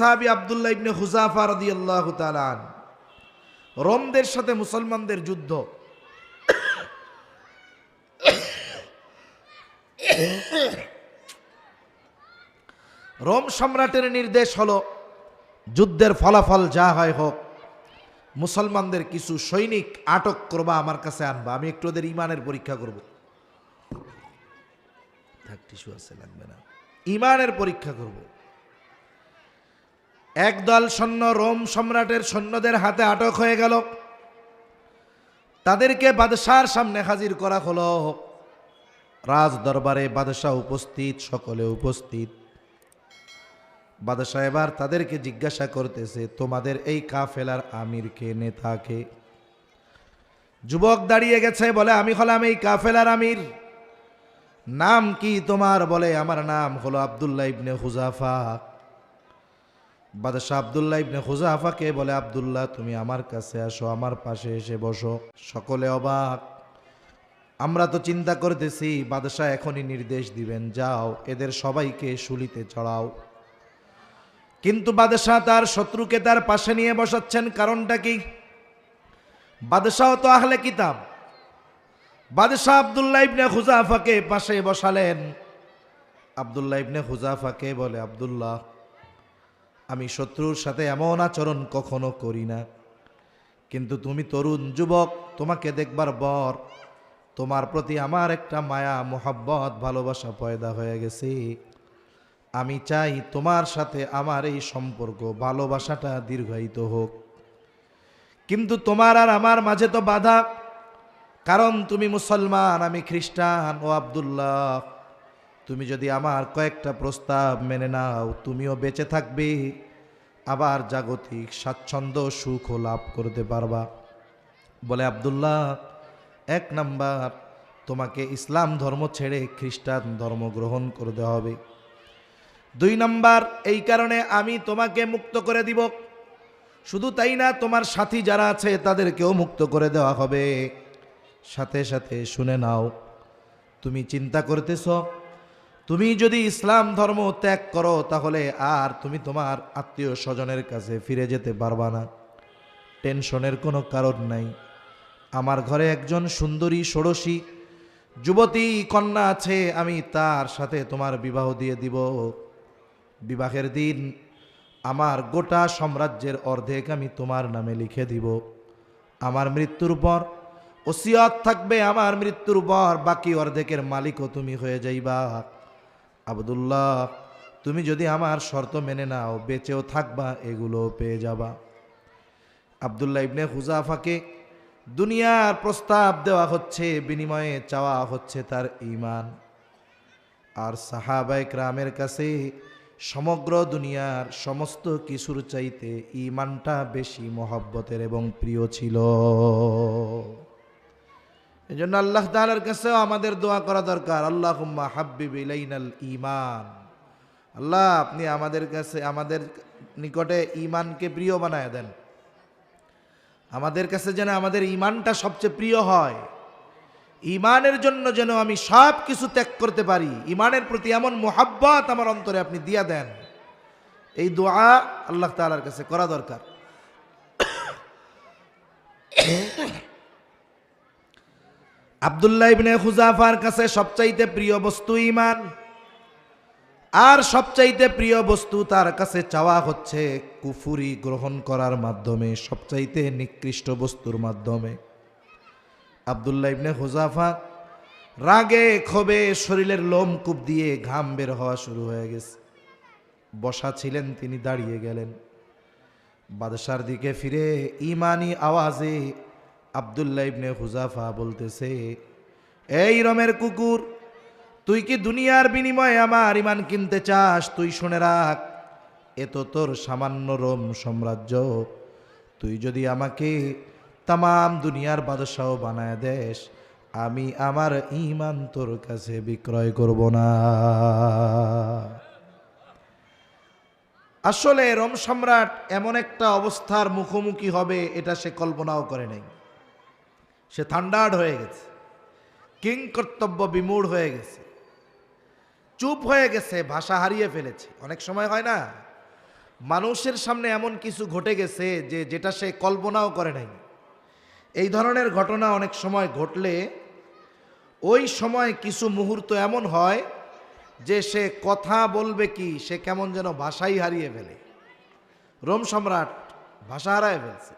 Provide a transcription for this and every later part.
সাহাবী আব্দুল্লাহ ইবনে হুযাফা রাদিয়াল্লাহু তাআলা আন, রোমদের সাথে মুসলমানদের যুদ্ধ। রোম সম্রাটের নির্দেশ হলো যুদ্ধের ফলাফল যা হয় হোক, মুসলমানদের কিছু সৈনিক আটক করবা, আমার কাছে আনবা, আমি একটু ওদের ইমানের পরীক্ষা করব। টিস্যু আছে, লাগবে না, ইমানের পরীক্ষা করব। একদল সৈন্য রোম সম্রাটের সৈন্যদের হাতে আটক হয়ে গেল। তাদেরকে বাদশার সামনে হাজির করা হলো। রাজ দরবারে বাদশাহ উপস্থিত, সকলে উপস্থিত। বাদশাহ এবার তাদেরকে জিজ্ঞাসা করতেছে, তোমাদের এই কাফেলার আমির কে, নেতা কে? যুবক দাঁড়িয়ে গেছে, বলে আমি হলাম এই কাফেলার আমির। নাম কি তোমার? বলে আমার নাম হলো আব্দুল্লাহ ইবনে হুযাফা। বাদশাহ আব্দুল্লাহ ইবনে হুযাফাকে বলে, আব্দুল্লাহ তুমি আমার কাছে আসো, আমার পাশে এসে বসো। সকলে অবাক। আমরা তো চিন্তা করতেছি বাদশাহ এখনই নির্দেশ দিবেন, যাও এদের সবাইকে শুলিতে চড়াও। কিন্তু বাদশাহ তার শত্রুকে তার পাশে নিয়ে বসাচ্ছেন, কারণটা কি? বাদশাহ তো আহলে কিতাব। বাদশাহ আব্দুল্লাহ ইবনে হুযাফাকে পাশে বসালেন। আব্দুল্লাহ ইবনে হুযাফাকে বলে, আব্দুল্লাহ আমি শত্রুর সাথে এমন আচরণ কখনো করি না, কিন্তু তুমি তরুণ যুবক, তোমাকে দেখবার পর তোমার প্রতি আমার একটা মায়া, মোহাব্বত, ভালোবাসা পয়দা হয়ে গেছে। আমি চাই তোমার সাথে আমার এই সম্পর্ক, ভালোবাসাটা দীর্ঘায়িত হোক। কিন্তু তোমার আর আমার মাঝে তো বাধা, কারণ তুমি মুসলমান, আমি খ্রিস্টান। ও আব্দুল্লাহ, তুমি যদি আমার কয়েকটা প্রস্তাব মেনে নাও, তুমিও বেঁচে থাকবে, আবার জাগতিক স্বাচ্ছন্দ্য সুখও লাভ করতে পারবা। বলে, আব্দুল্লাহ, এক নাম্বার, তোমাকে ইসলাম ধর্ম ছেড়ে খ্রিস্টান ধর্ম গ্রহণ করতে হবে। 2 নাম্বার, এই কারণে আমি তোমাকে মুক্ত করে দিব। শুধু তাই না, তোমার সাথী যারা আছে তাদেরকেও মুক্ত করে দেওয়া হবে। সাথে সাথে শুনে নাও, তুমি চিন্তা করতেছ তুমি যদি ইসলাম ধর্ম ত্যাগ করো, তাহলে আর তুমি তোমার আত্মীয় স্বজনের কাছে ফিরে যেতে পারবা না। টেনশনের কোনো কারণ নাই। আমার ঘরে একজন সুন্দরী ষোড়শী যুবতী কন্যা আছে, আমি তার সাথে তোমার বিবাহ দিয়ে দিব। বিবাহের দিন আমার গোটা সাম্রাজ্যের অর্ধেক আমি তোমার নামে লিখে দিব। আমার মৃত্যুর পর ওসিয়ত থাকবে, আমার মৃত্যুর পর বাকি অর্ধেকের মালিকও তুমি হয়ে যাইবা। আব্দুল্লাহ, তুমি যদি আমার শর্ত মেনে নাও, বেঁচেও থাকবা, এগুলো পেয়ে যাবা। আব্দুল্লাহ ইবনে হুযাফাকে দুনিয়ার প্রস্তাব দেওয়া হচ্ছে, বিনিময়ে চাওয়া হচ্ছে তার ঈমান। আর সাহাবায়ে কেরামের কাছে সমগ্র দুনিয়ার সমস্ত কিছুর চাইতে ঈমানটা বেশি মহব্বতের এবং প্রিয় ছিল। এজন্য আল্লাহ তাআলার কাছেও আমাদের দোয়া করা দরকার, আল্লাহুম্মা হাব্বিব ইলাইনাল ঈমান। আল্লাহ, আপনি আমাদের কাছে, আমাদের নিকটে ঈমানকে প্রিয় বানায় দেন। আমাদের কাছে যেন আমাদের ঈমানটা সবচেয়ে প্রিয় হয়। ঈমানের জন্য যেন আমি সব কিছু ত্যাগ করতে পারি। ঈমানের প্রতি এমন মোহাব্বত আমার অন্তরে আপনি দিয়া দেন। এই দোয়া আল্লাহ তাআলার কাছে করা দরকার। আব্দুল্লাহ ইবনে হুযাফার কাছে সবচাইতে প্রিয় বস্তু ঈমান, আর সবচাইতে প্রিয় বস্তু তার কাছে চাওয়া হচ্ছে কুফরি গ্রহণ করার মাধ্যমে, সবচাইতে নিকৃষ্ট বস্তুর মাধ্যমে। আব্দুল্লাহ ইবনে হুযাফা রাগে ক্ষোভে শরীরের লোমকূপ দিয়ে ঘাম বের হওয়া শুরু হয়ে গেছে। বসা ছিলেন, তিনি দাঁড়িয়ে গেলেন। বাদশার দিকে ফিরে ঈমানি আওয়াজে আব্দুল্লাহ ইবনে হুযাফা বলতেছে, এই রোমের কুকুর, তুই কি দুনিয়ার বিনিময়ে আমার ঈমান কিনতে চাস? তুই শুনে রাখ, এ তো তোর সামান্য রোম সাম্রাজ্য। তুই যদি আমাকে তামাম দুনিয়ার বাদশাহ বানায় দেস, আমি আমার ঈমান তোর কাছে বিক্রয় করব না। আসলে রোম সম্রাট এমন একটা অবস্থার মুখোমুখি হবে, এটা সে কল্পনাও করে নাই। সে থান্ডার্ড হয়ে গেছে, কিং কর্তব্য বিমূঢ় হয়ে গেছে, চুপ হয়ে গেছে, ভাষা হারিয়ে ফেলেছে। অনেক সময় হয় না, মানুষের সামনে এমন কিছু ঘটে গেছে যে যেটা সে কল্পনাও করে নাই। এই ধরনের ঘটনা অনেক সময় ঘটলে ওই সময় কিছু মুহূর্ত এমন হয় যে সে কথা বলবে কি, সে কেমন যেন ভাষাই হারিয়ে ফেলে। রোম সম্রাট ভাষা হারায় ফেলছে,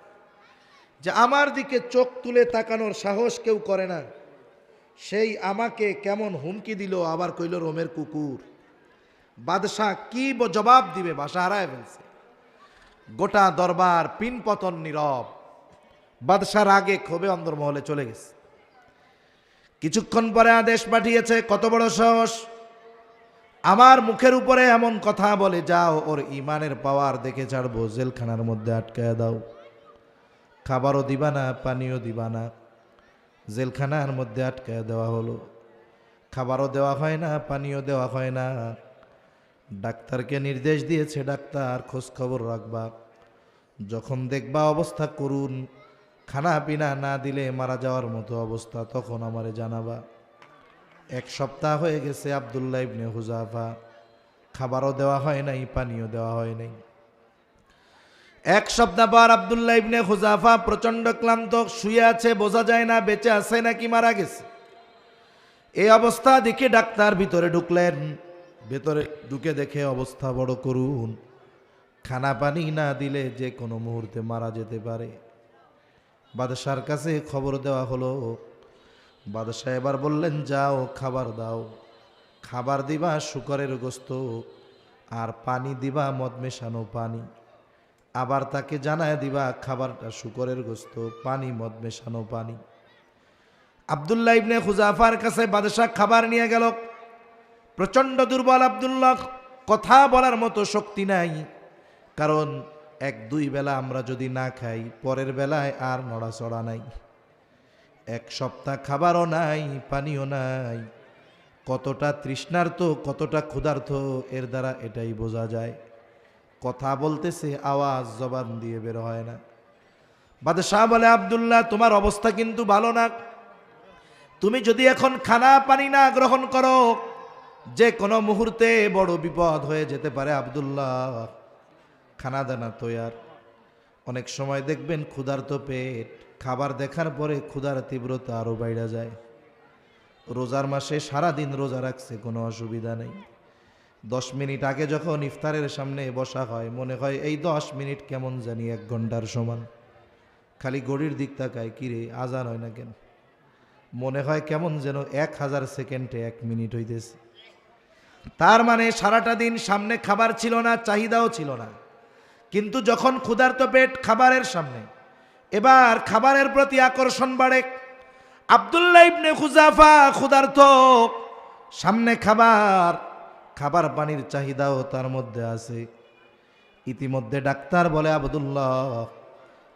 যে আমার দিকে চোখ তুলে তাকানোর সাহস কেউ করে না, সেই আমাকে কেমন হুমকি দিল, আবার কইল রোমের কুকুর। বাদশাহ কি জবাব দিবে, ভাষা হারায় ফেলছে। গোটা দরবার পিন পতন নীরব। বাদশার আগে ক্ষোভে অন্দরমহলে চলে গেছে। কিছুক্ষণ পরে আদেশ পাঠিয়েছে, কত বড় সাহস, আমার মুখের উপরে এমন কথা বলে, যাও ওর ইমানের পাওয়ার দেখে ছাড়বো, জেলখানার মধ্যে আটকায় দাও। খাবারও দিবা না, পানিও দিবা না, জেলখানার মধ্যে আটকায় দেওয়া হলো। খাবারও দেওয়া হয় না, পানিও দেওয়া হয় না। ডাক্তারকে নির্দেশ দিয়েছে, ডাক্তার খোঁজ খবর রাখবা, যখন দেখবা অবস্থা করুন, খানা পিনা না দিলে মারা যাওয়ার মতো অবস্থা, তখন আমারে জানাবা। 1 সপ্তাহ হয়ে গেছে আব্দুল্লাহ ইবনে হুযাফা, খাবারও দেওয়া হয় নাই, পানিও দেওয়া হয় নাই। 1 সপ্তাহ পর আব্দুল্লাহ ইবনে হুযাফা প্রচন্ড ক্লান্ত, শুয়ে আছে, বোঝা যায় না বেঁচে আছে নাকি মারা গেছে। এই অবস্থা দেখে ডাক্তার ভিতরে ঢুকলেন। ভেতরে ঢুকে দেখে অবস্থা বড় করুন, খানা পানি না দিলে যে কোনো মুহূর্তে মারা যেতে পারে। বাদশার কাছে খবর দেওয়া হলো। বাদশাহ এবার বললেন, যাও খাবার দাও, খাবার দিবা শুকরের গোস্ত, আর পানি দিবা মদ মেশানো পানি। আবার তাকে জানায় দিবা খাবারটা শুকরের গোস্ত, পানি মদ মেশানো পানি। আব্দুল্লাহ ইবনে হুযাফার কাছে বাদশাহ খাবার নিয়ে গেল। প্রচন্ড দুর্বল আব্দুল্লাহ, কথা বলার মতো শক্তি নাই, কারণ 1-2 বেলা আমরা যদি না খাই, পরের বেলায় আর নড়াচড়া নাই। 1 সপ্তাহ খাবারও নাই, পানিও নাই। কতটা তৃষ্ণার্ত, কতটা ক্ষুধার্ত এর দ্বারা এটাই বোঝা যায়। কথা বলতেছে, আওয়াজ জবান দিয়ে বের হয় না। বাদশাহ বলে, আব্দুল্লাহ তোমার অবস্থা কিন্তু ভালো না, তুমি যদি এখন খানা পানি না গ্রহণ করো, যে কোনো মুহূর্তে বড় বিপদ হয়ে যেতে পারে। আব্দুল্লাহ খানা দানা তৈয়ার। অনেক সময় দেখবেন ক্ষুধার্ত পেট, খাবার দেখার পরে ক্ষুধার তীব্রতা আরও বাইরে যায়। রোজার মাসে সারাদিন রোজা রাখছে, কোনো অসুবিধা নেই। 10 মিনিট আগে যখন ইফতারের সামনে বসা হয়, মনে হয় এই 10 মিনিট কেমন জানি 1 ঘন্টার সমান। খালি ঘড়ির দিক তাকায়, কিরে আজান হয় না কেন, মনে হয় কেমন যেন 1000 সেকেন্ডে 1 মিনিট হইতেছে। তার মানে সারাটা দিন সামনে খাবার ছিল না, চাহিদাও ছিল না, কিন্তু যখন ক্ষুধার্ত পেট খাবারের সামনে, এবার খাবারের প্রতি আকর্ষণ বাড়ে। আব্দুল্লাহ ইবনে হুযাফা ক্ষুধার্ত, সামনে খাবার, খাবার পানির চাহিদাও তার মধ্যে আছে। ইতিমধ্যে ডাক্তার বলে, আব্দুল্লাহ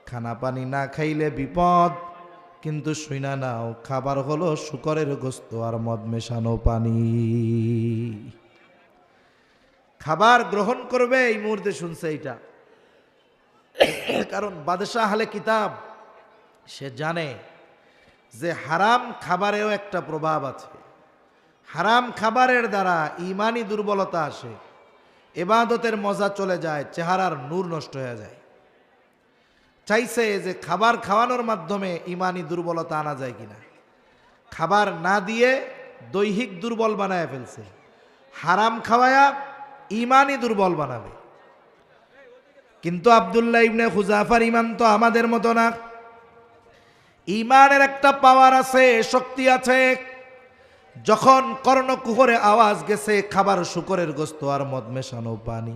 খানা পানি না খাইলে বিপদ, কিন্তু শুইনা নাও, খাবার হলো শুকরের গোস্ত আর মদ মেশানো পানি। খাবার গ্রহণ করবে এই মুহূর্তে শুনছে এইটা, কারণ বাদশাহ আহলে কিতাব, সে জানে যে হারাম খাবারেও একটা প্রভাব আছে। হারাম খাবারের দ্বারা ইমানি দুর্বলতা আসে, ইবাদতের মজা চলে যায়, চেহারার নূর নষ্ট হয়ে যায়। চাইছে যে খাবার খাওয়ানোর মাধ্যমে ইমানি দুর্বলতা আনা যায় কিনা। খাবার না দিয়ে দৈহিক দুর্বল বানায় ফেলছে, হারাম খাওয়ায়া ইমানি দুর্বল বানাবে। কিন্তু আব্দুল্লাহ ইবনে হুযাফার ইমান তো আমাদের মতো না। ইমানের একটা পাওয়ার আছে, শক্তি আছে। যখন কর্ণকুহরে আওয়াজ গেছে খাবার শুকরের গোস্ত আর মদ মেশানো পানি,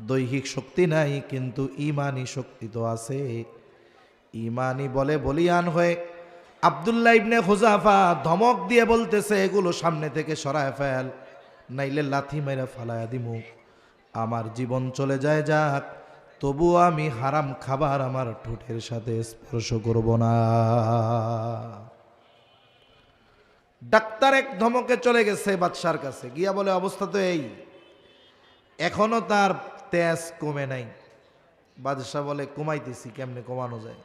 দৈহিক শক্তি নাই, কিন্তু ইমানি শক্তি তো আছে। ইমানি বলে বলিয়ান হয়ে আব্দুল্লাহ ইবনে হুযাফা ধমক দিয়ে বলতেছে, এগুলো সামনে থেকে সরায় ফেল, নাইলে লাথি মেরে ফালায়া দিমু। আমার জীবন চলে যায় যাক, তবু আমি হারাম খাবার আমার ঠোঁটের সাথে স্পর্শ করব না। ডাক্তার এক ধমকে চলে গেছে বাদশার কাছে, গিয়া বলে, অবস্থা তো এই, এখনো তার তেজ কমে নাই। বাদশাহ বলে, কমাইতেছি, কেমনে কমানো যায়?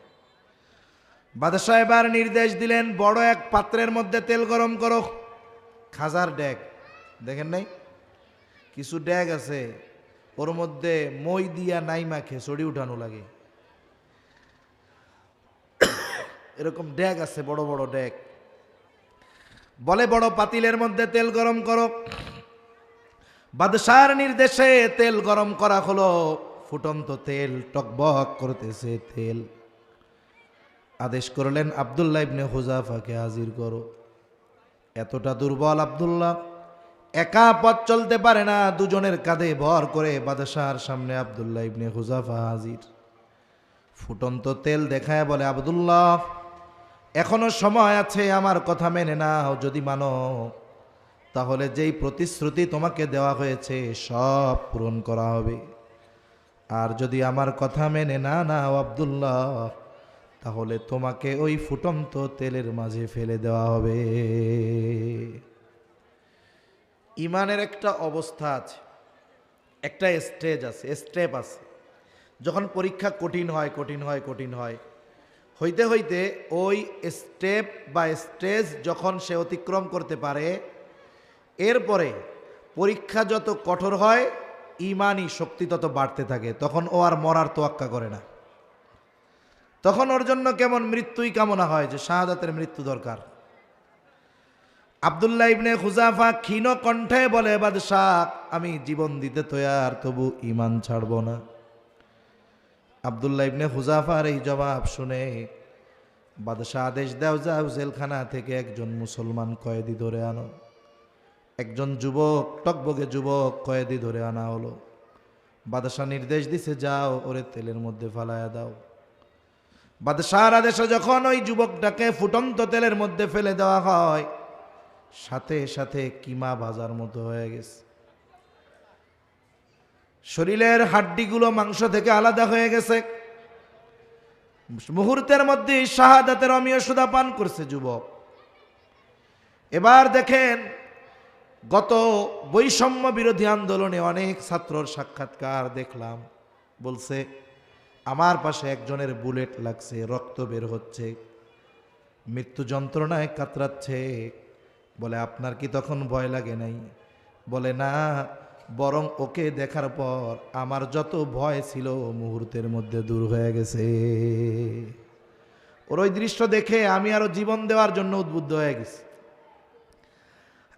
বাদশাহ এবার নির্দেশ দিলেন, বড় এক পাত্রের মধ্যে তেল গরম করো। খাজার ড্যাগ দেখেন নাই, কিছু ড্যাগ আছে, ওর মধ্যে মই দিয়া নাই মাখে চড়ি উঠানো লাগে। এরকম ড্যাগ আছে, বড় বড় ড্যাগ। বলে বড় পাতিলের মধ্যে তেল গরম করো। বাদশার নির্দেশে তেল গরম করা হলো। ফুটন্ত তেল, টকবক করতেছে তেল। আদেশ করলেন আব্দুল্লাহ ইবনে হুযাফাকে হাজির করো। এতটা দুর্বল আব্দুল্লাহ, একা পথ চলতে পারে না, দুজনের কাঁধে ভর করে বাদশার সামনে আব্দুল্লাহ ইবনে হুযাফা হাজির। ফুটন্ত তেল দেখায় বলে, আব্দুল্লাহ এখনো সময় আছে, আমার কথা মেনে নাও। যদি মানো তাহলে যেই প্রতিশ্রুতি তোমাকে দেওয়া হয়েছে সব পূরণ করা হবে। আর যদি আমার কথা মেনে না নাও আব্দুল্লাহ, তাহলে তোমাকে ওই ফুটন্ত তেলের মাঝে ফেলে দেওয়া হবে। ইমানের একটা অবস্থা আছে, একটা স্টেজ আছে, স্টেপ আছে। যখন পরীক্ষা কঠিন হয় কঠিন হয় কঠিন হয়, হইতে হইতে ওই স্টেপ বা স্টেজ যখন সে অতিক্রম করতে পারে, এরপরে পরীক্ষা যত কঠোর হয় ইমানি শক্তি তত বাড়তে থাকে। তখন ও আর মরার তোয়াক্কা করে না। তখন ওর জন্য কেমন মৃত্যুই কামনা হয়, যে শাহাদাতের মৃত্যু দরকার। আব্দুল্লাহ ইবনে হুযাফা ক্ষীণ কণ্ঠে বলে, বাদশাহ আমি জীবন দিতে তৈয়ার, তবু ঈমান ছাড়ব না। আব্দুল্লাহ ইবনে হুযাফার এই জবাব শুনে বাদশাহ আদেশ দাও, যাও জেলখানা থেকে একজন মুসলমান কয়েদি ধরে আনো। একজন যুবক, টকবগে যুবক কয়েদি ধরে আনা হলো। বাদশাহ নির্দেশ দিছে, যাও ওরে তেলের মধ্যে ফালায়া দাও। বাদশাহর আদেশে যখন ওই যুবকটাকে ফুটন্ত তেলের মধ্যে ফেলে দেওয়া হয়, সাথে সাথে কিমা ভাজার মতো হয়ে গেছে। শরীরের হাড্ডিগুলো মাংস থেকে আলাদা হয়ে গেছে। মুহূর্তের মধ্যে শাহাদাতের অমীয় সুধা পান করছে যুবক। এবার দেখেন, গত বৈষম্য বিরোধী আন্দোলনে অনেক ছাত্রর সাক্ষাৎকার দেখলাম, বলছে আমার পাশে একজনের বুলেট লাগছে, রক্ত বের হচ্ছে, মৃত্যু যন্ত্রণায় কাতরাচ্ছে। বলে আপনার কি তখন ভয় লাগে নাই? বলে না, বরং ওকে দেখার পর আমার যত ভয় ছিল মুহূর্তের মধ্যে দূর হয়ে গেছে। ওর ওই দৃশ্য দেখে আমি আরো জীবন দেওয়ার জন্য উদ্বুদ্ধ হয়ে গেছি।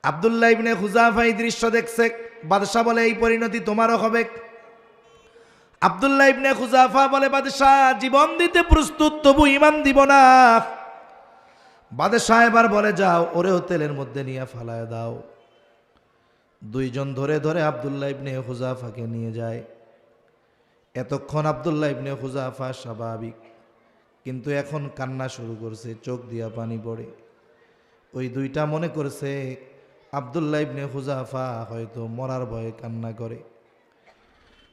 আব্দুল্লাহ ইবনে হুযাফা এই দৃশ্য দেখছে। বাদশাহ বলে, এই পরিণতি তোমারও হবে। আব্দুল্লাহ ইবনে হুযাফা বলে, বাদশাহ জীবন দিতে প্রস্তুত, তবু ঈমান দিব না। বাদশাহ এবার বলে, যাও ওরেও তেলের মধ্যে নিয়ে ফালায় দাও। দুইজন ধরে ধরে আব্দুল্লাহ ইবনে হুযাফাকে নিয়ে যায়। এতক্ষণ আব্দুল্লাহ ইবনে হুযাফা স্বাভাবিক, কিন্তু এখন কান্না শুরু করছে, চোখ দিয়া পানি পড়ে। ওই দুইটা মনে করছে আব্দুল্লাহ ইবনে হুযাফা হয়তো মরার ভয়ে কান্না করে।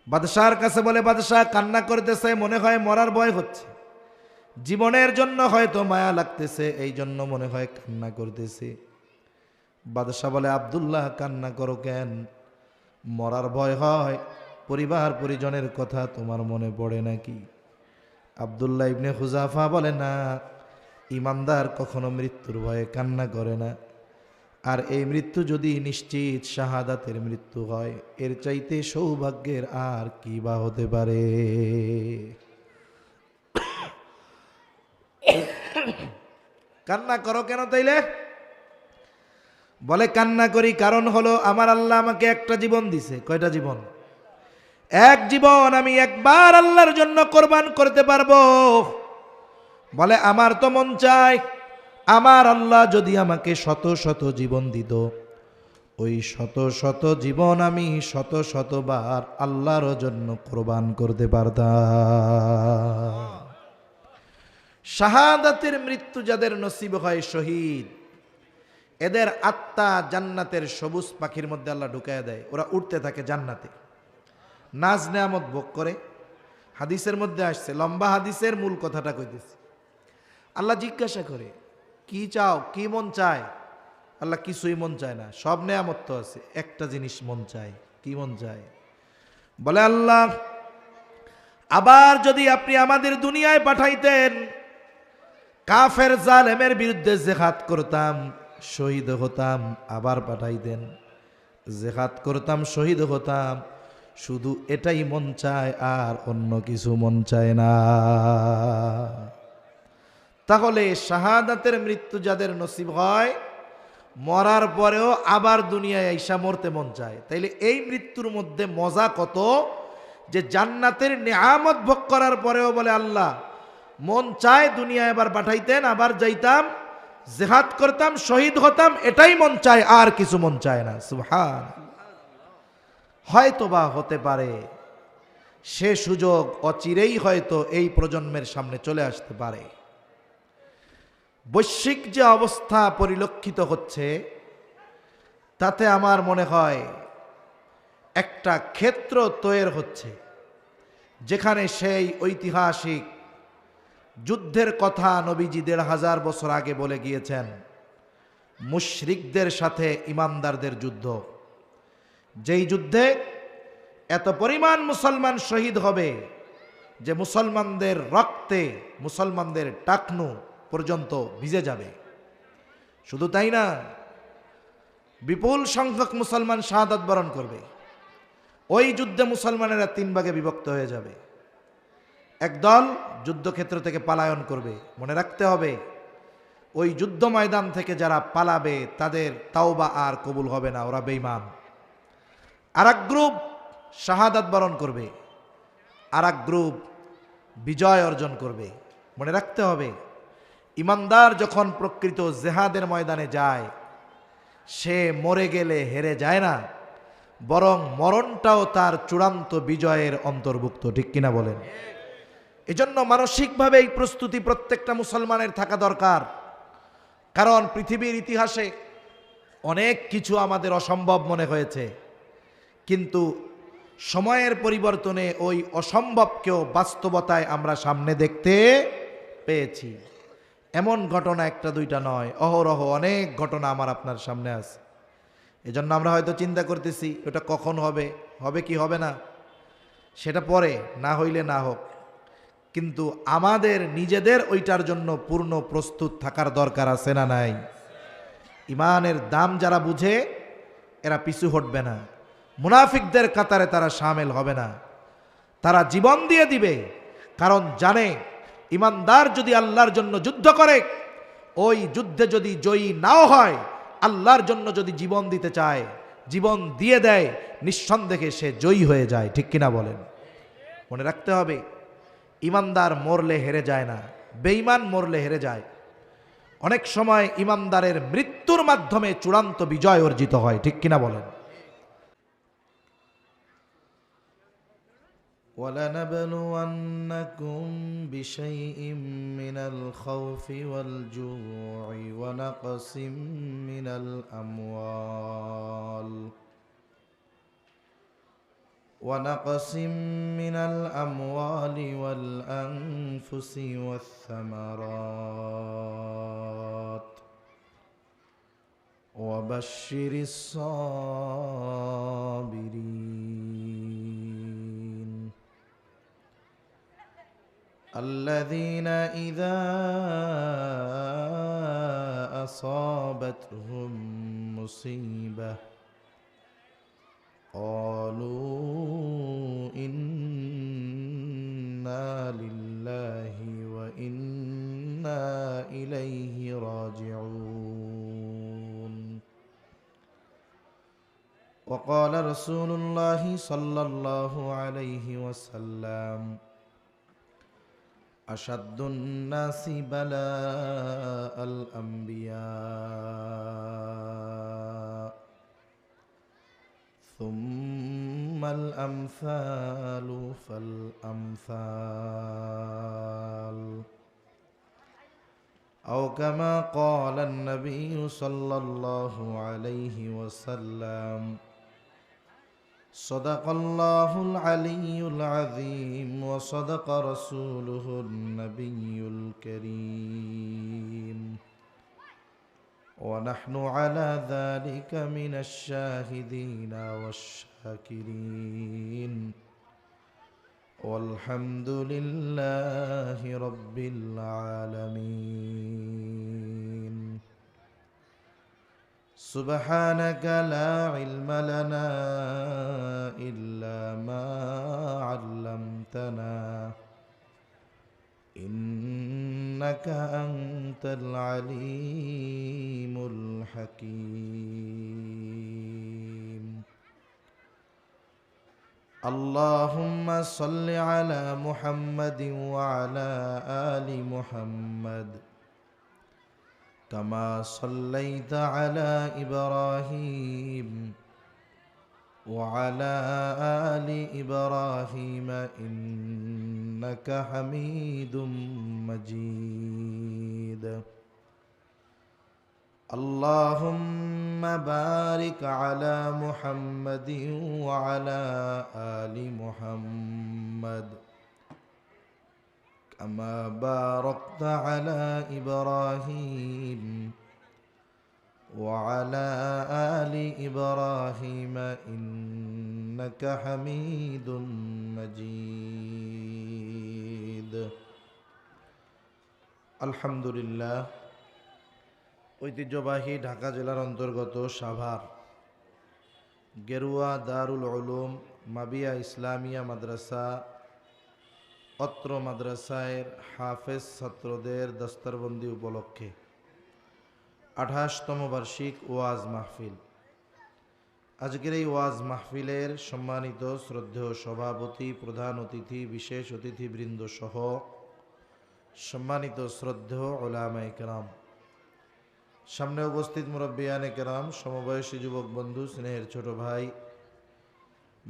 বাদশাহর কাছে বলে, বাদশাহ কান্না করতেছে, মনে হয় মরার ভয় হচ্ছে, জীবনের জন্য হয়তো মায়া লাগতেছে, এই জন্য মনে হয় কান্না করতেছে। বাদশাহ বলে, আব্দুল্লাহ কান্না করো কেন? মরার ভয় হয়? পরিবার পরিজনের কথা তোমার মনে পড়ে নাকি? আব্দুল্লাহ ইবনে হুযাফা বলে, না, ইমানদার কখনো মৃত্যুর ভয়ে কান্না করে না। আর এই মৃত্যু যদি নিশ্চিত শাহাদাতের মৃত্যু হয়, এর চাইতে সৌভাগ্যের আর কি বা হতে পারে? কান্না করো কেন তাইলে? বলে, কান্না করি কারণ হলো আমার আল্লাহ আমাকে একটা জীবন দিছে। কয়টা জীবন? এক জীবন আমি একবার আল্লাহর জন্য কোরবান করতে পারবো। বলে, আমার তো মন চায় আমার আল্লাহ যদি আমাকে শত শত জীবন দিত, ওই শত শত জীবন আমি শত শতবার আল্লাহর জন্য কোরবান করতে পারতাম। শাহাদাতের মৃত্যু যাদের নসিব হয়, শহীদ, এদের আত্মা জান্নাতের সবুজ পাখির মধ্যে আল্লাহ ঢুকায় দেয়। ওরা উঠতে থাকে জান্নাতে, নাজ নেয়ামত ভোগ করে। হাদিসের মধ্যে আসছে, লম্বা হাদিসের মূল কথাটা কইতেছে। আল্লাহ জিজ্ঞাসা করে, কি চাও, কি মন চায়? আল্লাহ কিছুই মন চায় না, সব নেয়ামত তো আছে, একটা জিনিস মন চায়। কি মন চায়? বলে, আল্লাহ আবার যদি আপনি আমাদের দুনিয়ায় পাঠাইতেন, কাফের জালেমের বিরুদ্ধে জিহাদ করতাম, শহীদ হতাম, আবার পাঠাইতেন, জিহাদ করতাম, শহীদ হতাম, শুধু এটাই মন চায় আর অন্য কিছু মন চায় না। তাহলে শাহাদাতের মৃত্যু যাদের নসিব হয়, মরার পরেও আবার দুনিয়ায় আইসা মরতে মন চায়। তাইলে এই মৃত্যুর মধ্যে মজা কত, যে জান্নাতের নিয়ামত ভোগ করার পরেও বলে আল্লাহ মন চায় দুনিয়ায় এবার পাঠাইতেন, আবার যাইতাম, জিহাদ করতাম, শহীদ হতাম, এটাই মন চায়, আর কিছু মন চায় না। সুবহান। হয়তো বা হতে পারে সে সুযোগ অচিরেই হয়তো এই প্রজন্মের সামনে চলে আসতে পারে। বৈশ্বিক যে অবস্থা পরিলক্ষিত হচ্ছে, তাতে আমার মনে হয় একটা ক্ষেত্র তৈরি হচ্ছে, যেখানে সেই ঐতিহাসিক যুদ্ধের কথা নবীজি ১৫০০ বছর আগে বলে গিয়েছেন, মুশরিকদের সাথে ইমানদারদের যুদ্ধ, যেই যুদ্ধে এত পরিমাণ মুসলমান শহীদ হবে যে মুসলমানদের রক্তে মুসলমানদের টাকনু পর্যন্ত ভিজে যাবে। শুধু তাই না, বিপুল সংখ্যক মুসলমান শাহাদাত বরণ করবে। ওই যুদ্ধে মুসলমানেরা ৩ ভাগে বিভক্ত হয়ে যাবে। একদল যুদ্ধক্ষেত্র থেকে পলায়ন করবে। মনে রাখতে হবে, ওই যুদ্ধ ময়দান থেকে যারা পালাবে তাদের তাওবা আর কবুল হবে না, ওরা বেঈমান। আর এক গ্রুপ শাহাদাত বরণ করবে, আর এক গ্রুপ বিজয় অর্জন করবে। মনে রাখতে হবে, ইমানদার যখন প্রকৃত জেহাদের ময়দানে যায়, সে মরে গেলে হেরে যায় না, বরং মরণটাও তার চূড়ান্ত বিজয়ের অন্তর্ভুক্ত। ঠিক কিনা বলেন? এজন্য মানসিকভাবে এই প্রস্তুতি প্রত্যেকটা মুসলমানের থাকা দরকার। কারণ পৃথিবীর ইতিহাসে অনেক কিছু আমাদের অসম্ভব মনে হয়েছে, কিন্তু সময়ের পরিবর্তনে ওই অসম্ভবকেও বাস্তবতায় আমরা সামনে দেখতে পেয়েছি। এমন ঘটনা একটা দুইটা নয়, অহরহ অনেক ঘটনা আমার আপনার সামনে আছে। এজন্য আমরা হয়তো চিন্তা করতেছি ওটা কখন হবে, হবে কি হবে না, সেটা পরে, না হইলে না হোক, কিন্তু আমাদের নিজেদের ওইটার জন্য পূর্ণ প্রস্তুত থাকার দরকার আছে না নাই? ইমানের দাম যারা বুঝে, এরা পিছু হটবে না, মুনাফিকদের কাতারে তারা শামিল হবে না, তারা জীবন দিয়ে দিবে। কারণ জানে, ইমানদার যদি আল্লাহর জন্য যুদ্ধ করে, ওই যুদ্ধে যদি জয়ী নাও হয়, আল্লাহর জন্য যদি জীবন দিতে চায়, জীবন দিয়ে দেয়, নিঃসন্দেহে সে জয়ী হয়ে যায়। ঠিক কিনা বলেন? মনে রাখতে হবে, ইমানদার মরলে হেরে যায় না, বেঈমান মরলে হেরে যায়। অনেক সময় ইমানদারের মৃত্যুর মাধ্যমে চূড়ান্ত বিজয় অর্জিত হয়। ঠিক কিনা বলেন? وَلَنَبْلُوَنَّكُمْ بِشَيْءٍ مِّنَ الْخَوْفِ وَالْجُوعِ وَنَقْصٍ مِّنَ الْأَمْوَالِ وَالْأَنفُسِ وَالثَّمَرَاتِ وَبَشِّرِ الصَّابِرِينَ الذين إذا أصابتهم مصيبة قالوا إنا لله وإنا إليه راجعون. وقال رسول الله صلى الله عليه وسلم أشد الناس بلاء الأنبياء ثم الأمثال فالأمثال أو كما قال النبي صلى الله عليه وسلم صدق الله العلي العظيم وصدق رسوله النبي الكريم ونحن على ذلك من الشاهدين والشاكرين والحمد لله رب العالمين. سبحانك لا علم لنا إلا ما علمتنا إنك أنت العليم الحكيم اللهم صل على محمد وعلى آل محمد كما صليت على إبراهيم وعلى آل إبراهيم إنك حميد مجيد اللهم بارك على محمد وعلى آل محمد كما باركت على إبراهيم وعلى آل إبراهيم إنك حميد مجيد الحمد لله ঐতিহ্যবাহী ঢাকা জেলার অন্তর্গত সাভার গেরুয়া দারুল উলুম মাবিয়া ইসলামিয়া মাদ্রাসা অত্র মাদ্রাসায়ের হাফেজ ছাত্রদের দস্তরবন্দি উপলক্ষে 28তম বার্ষিক ওয়াজ মাহফিল। আজকের এই ওয়াজ মাহফিলের সম্মানিত শ্রদ্ধেয় সভাপতি, প্রধান অতিথি, বিশেষ অতিথিবৃন্দ সহ সম্মানিত শ্রদ্ধেয় উলামায়ে কেরাম, সামনে উপস্থিত মুরব্বিয়ানে কেরাম, সমবয়সী যুবক বন্ধু, স্নেহের ছোট ভাই,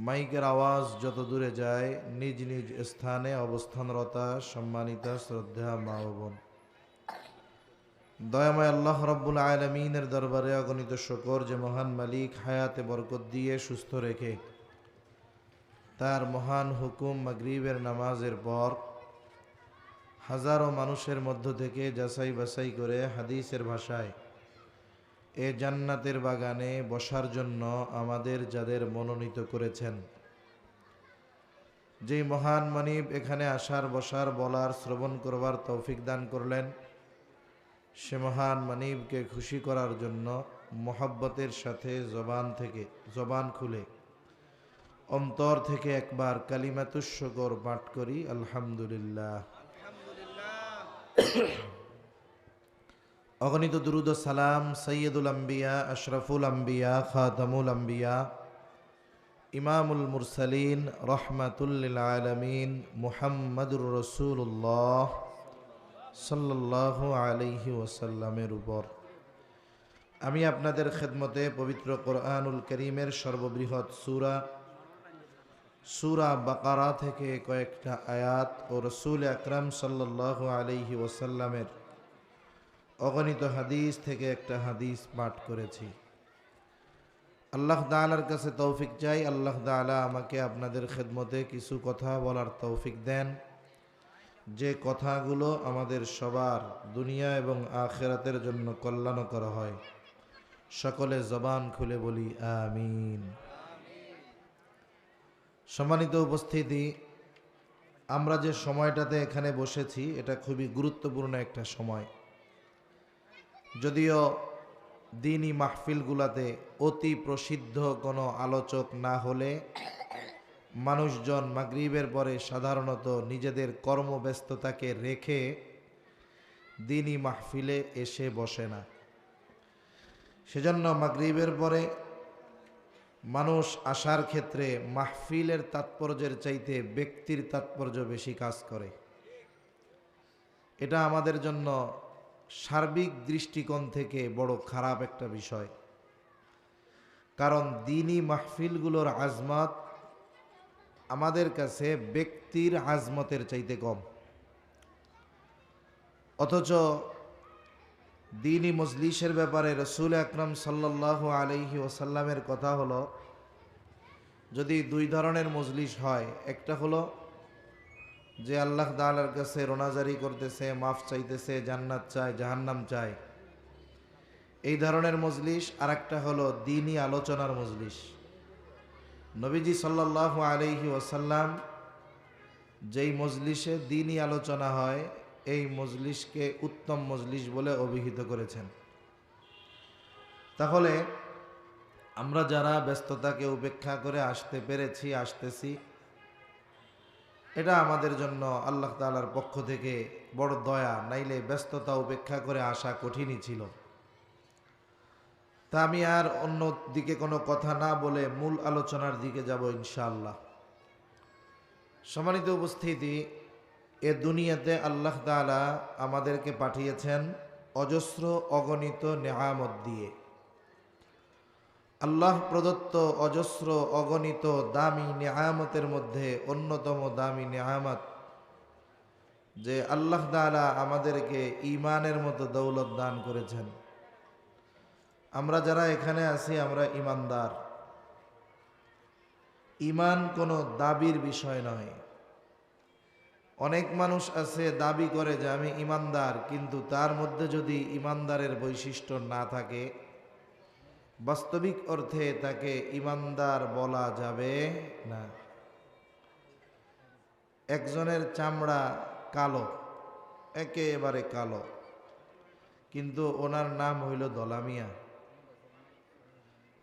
মাইকের আওয়াজ যত দূরে যায় নিজ নিজ স্থানে অবস্থানরতা সম্মানিতা শ্রদ্ধা মা ও বোন, দয়াময় আল্লাহ রাব্বুল আলামিনের দরবারে অগণিত শুকর যে মহান মালিক হায়াতে বরকত দিয়ে সুস্থ রেখে তার মহান হুকুম মাগরিবের নামাজের পর হাজারো মানুষের মধ্য থেকে যাচাই বাছাই করে হাদিসের ভাষায় এ জান্নাতের বাগানে বসার জন্য আমাদের যাদের মনোনীত করেছেন, যেই মহান মানিব এখানে আসার, বসার, বলার, শ্রবণ করবার তৌফিক দান করলেন, সে মহান মানিবকে খুশি করার জন্য মোহাব্বতের সাথে জবান খুলে অন্তর থেকে একবার কালিমাতুশ শুকর পাঠ করি আলহামদুলিল্লাহ। অগণিত দুরুদ ও সালাম সৈয়দুল আম্বিয়া, আশরাফুল আম্বিয়া, খাতামুল আম্বিয়া, ইমামুল মুরসালিন, রহমাতুল লিল আলামিন মুহাম্মাদুর রাসূলুল্লাহ সাল্লাল্লাহু আলাইহি ওয়াসাল্লামের উপর। আমি আপনাদের খেদমতে পবিত্র কোরআনুল কারীমের সর্ববৃহৎ সূরা বাকারা থেকে কয়েকটা আয়াত ও রাসূল আকরাম সাল্লাল্লাহু আলাইহি ওয়াসাল্লামের অগণিত হাদিস থেকে একটা হাদিস পাঠ করেছি। আল্লাহ তাআলার কাছে তৌফিক চাই, আল্লাহ তাআলা আমাকে আপনাদের খেদমতে কিছু কথা বলার তৌফিক দেন, যে কথাগুলো আমাদের সবার দুনিয়া এবং আখিরাতের জন্য কল্যাণকর হয়। সকলে জবান খুলে বলি আমিন। সম্মানিত উপস্থিতি, আমরা যে সময়টাতে এখানে বসেছি এটা খুবই গুরুত্বপূর্ণ একটা সময়। যদিও দ্বীনি মাহফিলগুলাতে অতি প্রসিদ্ধ কোনো আলোচক না হলে মানুষজন মাগরিবের পরে সাধারণত নিজেদের কর্মব্যস্ততাকে রেখে দ্বীনি মাহফিলে এসে বসে না। সেজন্য মাগরিবের পরে মানুষ আসার ক্ষেত্রে মাহফিলের তাৎপর্যের চাইতে ব্যক্তির তাৎপর্য বেশি কাজ করে। এটা আমাদের জন্য সার্বিক দৃষ্টিকোণ থেকে বড় খারাপ একটা বিষয়, কারণ দ্বীনি মাহফিলগুলোর আজমত আমাদের কাছে ব্যক্তির আজমতের চাইতে কম। অথচ দ্বীনি মজলিসের ব্যাপারে রাসূল আকরাম সাল্লাল্লাহু আলাইহি ওয়াসাল্লামের কথা হলো, যদি দুই ধরনের মজলিস হয়, একটা হলো যে আল্লাহ তাআলার কাছে রোনাজারি করতেছে, মাফ চাইতেছে, জান্নাত চায়, জাহান্নাম চায়, এই ধরনের মজলিস। আর একটা হলো দ্বীনি আলোচনার মজলিস। নবীজি সাল্লাল্লাহু আলাইহি ওয়াসাল্লাম যেই মজলিসে দ্বীনি আলোচনা হয় এই মজলিসকে উত্তম মজলিস বলে অভিহিত করেছেন। তাহলে আমরা যারা ব্যস্ততাকে উপেক্ষা করে আসতে পেরেছি, আসতেছি, এটা আমাদের জন্য আল্লাহ তাআলার পক্ষ থেকে বড় দয়া, নাইলে ব্যস্ততা উপেক্ষা করে আসা কঠিনই ছিল। তা আমি আর অন্য দিকে কোনো কথা না বলে মূল আলোচনার দিকে যাব ইনশাআল্লাহ। সম্মানিত উপস্থিতি, এ দুনিয়াতে আল্লাহ তাআলা আমাদেরকে পাঠিয়েছেন অজস্র অগণিত নেয়ামত দিয়ে। আল্লাহ প্রদত্ত অজস্র অগণিত দামি নেয়ামতের মধ্যে অন্যতম দামি নেয়ামত যে আল্লাহ তাআলা আমাদেরকে ঈমানের মতো দৌলত দান করেছেন। আমরা যারা এখানে আছি আমরা ঈমানদার। ঈমান কোনো দাবির বিষয় নয়। অনেক মানুষ আছে দাবি করে যে আমি ঈমানদার, কিন্তু তার মধ্যে যদি ঈমানদারের বৈশিষ্ট্য না থাকে, বাস্তবিক অর্থে তাকে ঈমানদার বলা যাবে না। একজনের চামড়া কালো, একেবারে কালো, কিন্তু ওনার নাম হইল ধলামিয়া।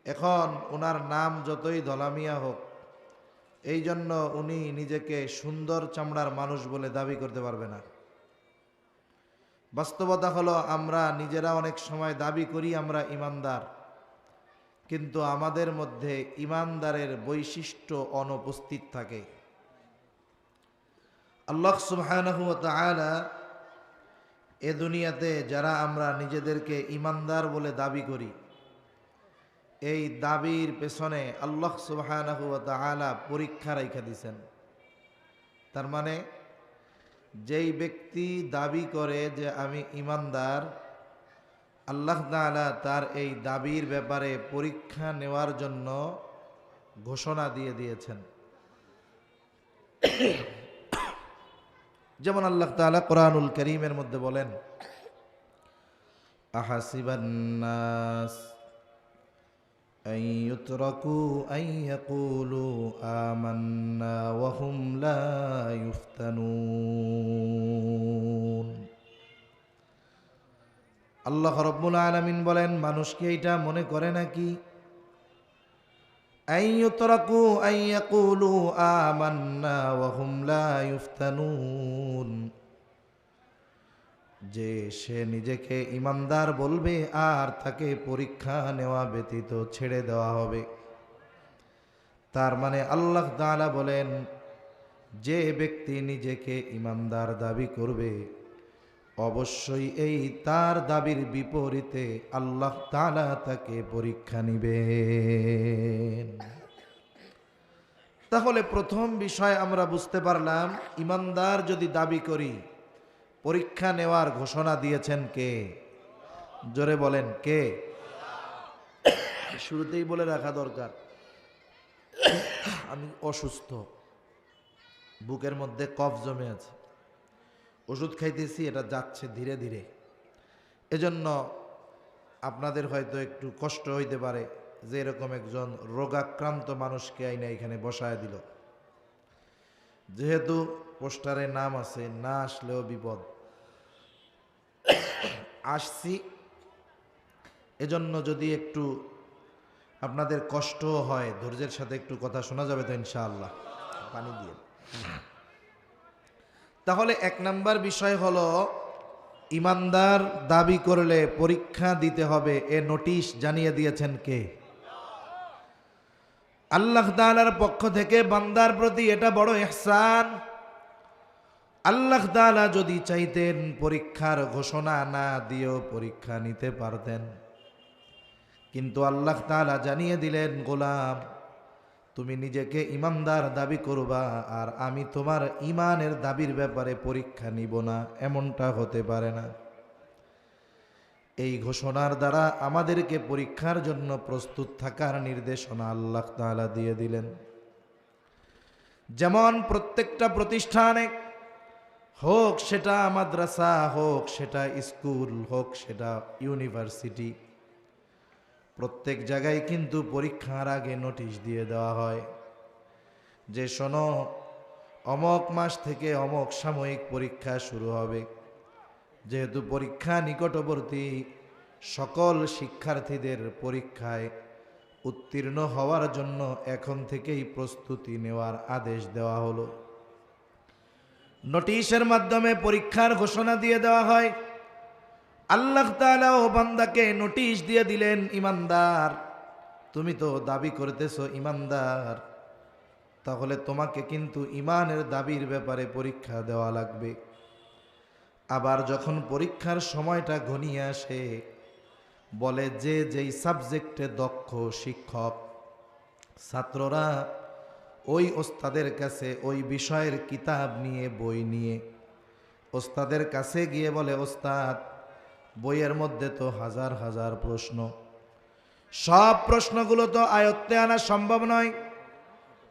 এখন ওনার নাম যতই ধলামিয়া হোক, এই জন্য উনি নিজেকে সুন্দর চামড়ার মানুষ বলে দাবি করতে পারবে না। বাস্তবতা হলো আমরা নিজেরা অনেক সময় দাবি করি আমরা ঈমানদার, কিন্তু আমাদের মধ্যে ঈমানদারের বৈশিষ্ট্য অনুপস্থিত থাকে। আল্লাহ সুবহানাহু ওয়া তাআলা এ দুনিয়াতে যারা আমরা নিজেদেরকে ঈমানদার বলে দাবি করি, এই দাবির পেছনে আল্লাহ সুবহানাহু ওয়া তাআলা পরীক্ষা রাইখা দিয়েছেন। তার মানে যেই ব্যক্তি দাবি করে যে আমি ঈমানদার, আল্লাহ তাআলা তার এই দাবির ব্যাপারে পরীক্ষা নেওয়ার জন্য ঘোষণা দিয়ে দিয়েছেন। যেমন আল্লাহ তাআলা কোরআনুল কারীমের মধ্যে বলেন, আহাসিবান নাস আন ইউতরাকু আন ইয়াকুলু আমান্না ওয়া হুম লা ইফতানুন। আল্লাহ রাব্বুল আলামিন বলেন, মানুষ কি এটা মনে করে নাকি আন ইউতরাকু আন ইয়াকুলু আমান্না ওয়া হুম লা ইফতানুন, যে সে নিজেকে ঈমানদার বলবে আর তাকে পরীক্ষা নেওয়া ব্যতীত ছেড়ে দেওয়া হবে। তার মানে আল্লাহ তাআলা বলেন, যে ব্যক্তি নিজেকে ঈমানদার দাবি করবে অবশ্যই এই তার দাবির বিপরীতে আল্লাহ তাআলা তাকে পরীক্ষা নিবেন। তাহলে প্রথম বিষয় আমরা বুঝতে পারলাম, ঈমানদার যদি দাবি করি, পরীক্ষা নেওয়ার ঘোষণা দিয়েছেন কে? জোরে বলেন কে? শুরুতেই বলে রাখা দরকার, আমি অসুস্থ, বুকের মধ্যে কফ জমে আছে, ওষুধ খাইতেছি, এটা যাচ্ছে ধীরে ধীরে। এজন্য আপনাদের হয়তো একটু কষ্ট হইতে পারে যে এরকম একজন রোগাক্রান্ত মানুষকে আইনা এখানে বসায় দিল। যেহেতু পোস্টারে নাম আছে, না আসলেও বিপদ, আসছি। এজন্য যদি একটু আপনাদের কষ্ট হয়, ধৈর্যের সাথে একটু কথা শোনা যাবে তো ইনশাআল্লাহ। পানি দিয়ে। তাহলে এক নাম্বার বিষয় হলো, ঈমানদার দাবি করলে পরীক্ষা দিতে হবে, এ নোটিশ জানিয়ে দিয়েছেন কে? আল্লাহ তাআলার পক্ষ থেকে বান্দার প্রতি এটা বড় ইহসান। আল্লাহ তাআলা যদি চাইতেন পরীক্ষার ঘোষণা না দিয়েও পরীক্ষা নিতে পারতেন, কিন্তু আল্লাহ তাআলা জানিয়ে দিলেন, গোলাম তুমি নিজেকে ঈমানদার দাবি করবা আর আমি তোমার ঈমানের দাবির ব্যাপারে পরীক্ষা নিব না, এমনটা হতে পারে না। এই ঘোষণার দ্বারা আমাদেরকে পরীক্ষার জন্য প্রস্তুত থাকার নির্দেশনা আল্লাহ তাআলা দিয়ে দিলেন। যেমন প্রত্যেকটা প্রতিষ্ঠানে হোক, সেটা মাদ্রাসা হোক, সেটা স্কুল হোক, সেটা ইউনিভার্সিটি, প্রত্যেক জায়গায় কিন্তু পরীক্ষার আগে নোটিশ দিয়ে দেওয়া হয় যে শোনো, অমক মাস থেকে অমক সাময়িক পরীক্ষা শুরু হবে। যেহেতু পরীক্ষা নিকটবর্তী, সকল শিক্ষার্থীদের পরীক্ষায় উত্তীর্ণ হওয়ার জন্য এখন থেকেই প্রস্তুতি নেওয়ার আদেশ দেওয়া হলো। নোটিশের মাধ্যমে পরীক্ষার ঘোষণা দিয়ে দেওয়া হয়। আল্লাহ তাআলা ও বান্দাকে নোটিশ দিয়ে দিলেন, ইমানদার তুমি তো দাবি করতেছো ইমানদার, তাহলে তোমাকে কিন্তু ইমানের দাবির ব্যাপারে পরীক্ষা দেওয়া লাগবে। আবার যখন পরীক্ষার সময়টা ঘনিয়ে আসে, বলে যে যেই সাবজেক্টে দক্ষ শিক্ষক, ছাত্ররা ওই ওস্তাদের কাছে ওই বিষয়ের কিতাব নিয়ে বই নিয়ে ওস্তাদের কাছে গিয়ে বলে, ওস্তাদ বইয়ের মধ্যে তো হাজার হাজার প্রশ্ন, সব প্রশ্নগুলো তো আয়ত্তে আনা সম্ভব নয়,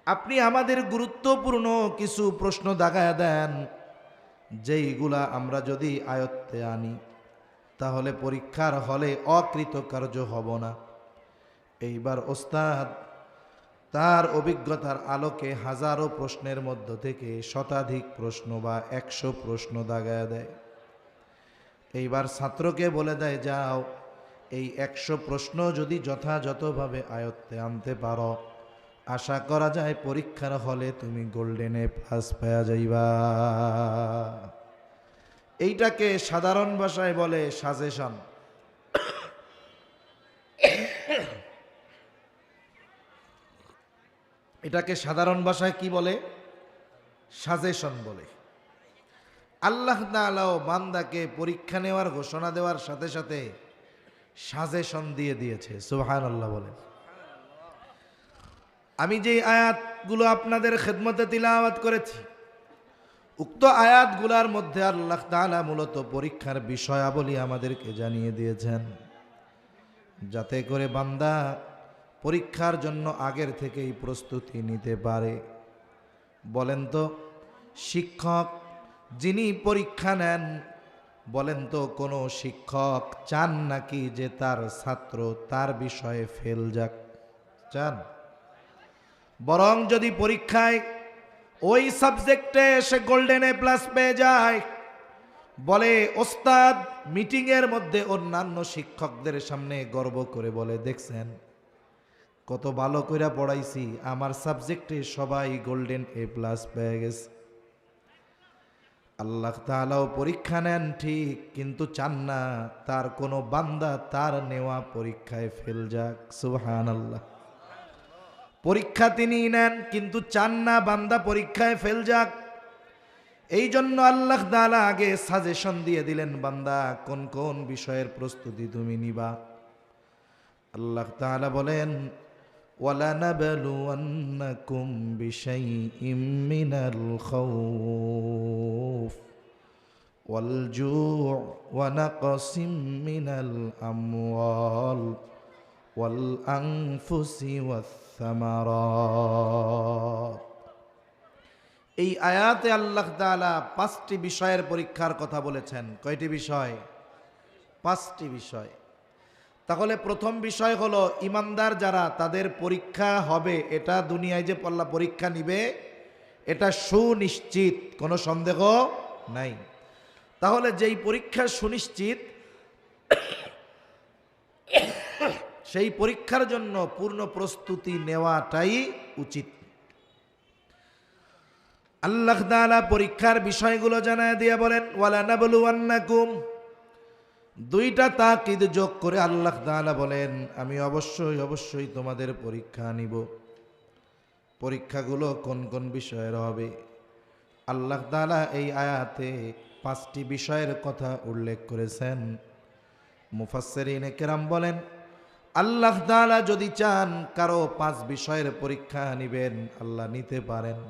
আপনি আমাদের গুরুত্বপূর্ণ কিছু প্রশ্ন দাগায়া দেন, যেইগুলা আমরা যদি আয়ত্তে আনি তাহলে পরীক্ষার হলে অকৃতকার্য হব না। এইবার ওস্তাদ তার অভিজ্ঞতার আলোকে হাজারো প্রশ্নের মধ্য থেকে শতাধিক প্রশ্ন বা 100 প্রশ্ন দাগায়া দেয়। এইবার ছাত্রকে বলে দেয়, যাও এই 100 প্রশ্ন যদি যথাযথভাবে আয়ত্তে আনতে পারো, আশা করা যায় পরীক্ষার হলে তুমি গোল্ডেনে প্লাস পেয়ে যাইবা। এইটাকে সাধারণ ভাষায় বলে সাজেশন। এটাকে সাধারণ ভাষায় কি বলে? সাজেশন বলে। আল্লাহ তাআলা বান্দাকে পরীক্ষা নেওয়ার ঘোষণা দেওয়ার সাথে সাথে সাজেশন দিয়ে দিয়েছে। সুবহানাল্লাহ বলে। আমি যে আয়াতগুলো আপনাদের খেদমতে তিলাওয়াত করেছি, উক্ত আয়াতগুলোর মধ্যে আল্লাহ তাআলা মূলত পরীক্ষার বিষয়াবলী আমাদেরকে জানিয়ে দিয়েছেন, যাতে করে বান্দা পরীক্ষার জন্য আগের থেকেই প্রস্তুতি নিতে পারে। বলেন তো, শিক্ষক যিনি পরীক্ষা নেন, বলেন তো কোনো শিক্ষক চান নাকি যে তার ছাত্র তার বিষয়ে ফেল যাক? চান? বরং যদি পরীক্ষায় ওই সাবজেক্টে সে গোল্ডেন এ প্লাস পেয়ে যায়, বলে ওস্তাদ মিটিংয়ের মধ্যে অন্যান্য শিক্ষকদের সামনে গর্ব করে বলে, দেখছেন কত ভালো কইরা পড়াইছি, আমার সাবজেক্টে সবাই গোল্ডেন এ প্লাস পেয়ে গেছে। আল্লাহ তাআলাও পরীক্ষা নেন ঠিক, কিন্তু চান না তার কোনো বান্দা তার নেওয়া পরীক্ষায় ফেল যাক। সুবহানাল্লাহ। পরীক্ষা তিনি নেন, কিন্তু চান না বান্দা পরীক্ষায় ফেল যাক। এই জন্য আল্লাহ তাআলা আগে সাজেশন দিয়ে দিলেন, বান্দা কোন কোন বিষয়ের প্রস্তুতি তুমি নিবা। আল্লাহ তাআলা বলেন, وَلَنَبْلُوَنَّكُمْ بِشَيْءٍ مِّنَ الْخَوْفِ وَالْجُوعِ وَنَقْصٍ مِّنَ الْأَمْوَالِ وَالْأَنفُسِ وَالثَّمَرَاتِ। এই আয়াতে আল্লাহ তাআলা 5টি বিষয়ের পরীক্ষার কথা বলেছেন। কয়টি বিষয়? 5টি বিষয়। তাহলে প্রথম বিষয় হলো, ইমানদার যারা তাদের পরীক্ষা হবে, এটা দুনিয়ায় যে পরীক্ষা নিবে এটা সুনিশ্চিত, কোনো সন্দেহ নাই। তাহলে যেই পরীক্ষা সুনিশ্চিত, সেই পরীক্ষার জন্য পূর্ণ প্রস্তুতি নেওয়াটাই উচিত। আল্লাহ তাআলা পরীক্ষার বিষয়গুলো জানায় দিয়ে বলেন, ওয়ালানাবলুওয়ান্নাকুম, 2টা তাকিদ যোগ করে আল্লাহ তাআলা বলেন, আমি অবশ্যই অবশ্যই তোমাদের পরীক্ষা নিব। পরীক্ষাগুলো কোন কোন বিষয়ের হবে? আল্লাহ তাআলা এই আয়াতে 5টি বিষয়ের কথা উল্লেখ করেছেন। মুফাসসিরিনে কেরাম বলেন, আল্লাহ তাআলা যদি চান কারো 5 বিষয়ের পরীক্ষা নিবেন, আল্লাহ নিতে পারেন।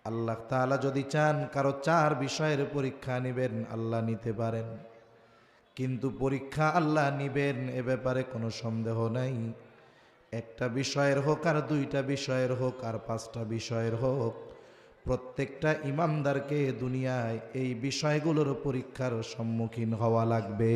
আল্লাহ তাআলা যদি চান কারো 4 বিষয়ের পরীক্ষা নিবেন, আল্লাহ নিতে পারেন। কিন্তু পরীক্ষা আল্লাহ নিবেন এ ব্যাপারে কোনো সন্দেহ নাই। একটা বিষয়ের হোক আর 2টা বিষয়ের হোক আর 5টা বিষয়ের হোক, প্রত্যেকটা ইমানদারকে দুনিয়ায় এই বিষয়গুলোর পরীক্ষার সম্মুখীন হওয়া লাগবে।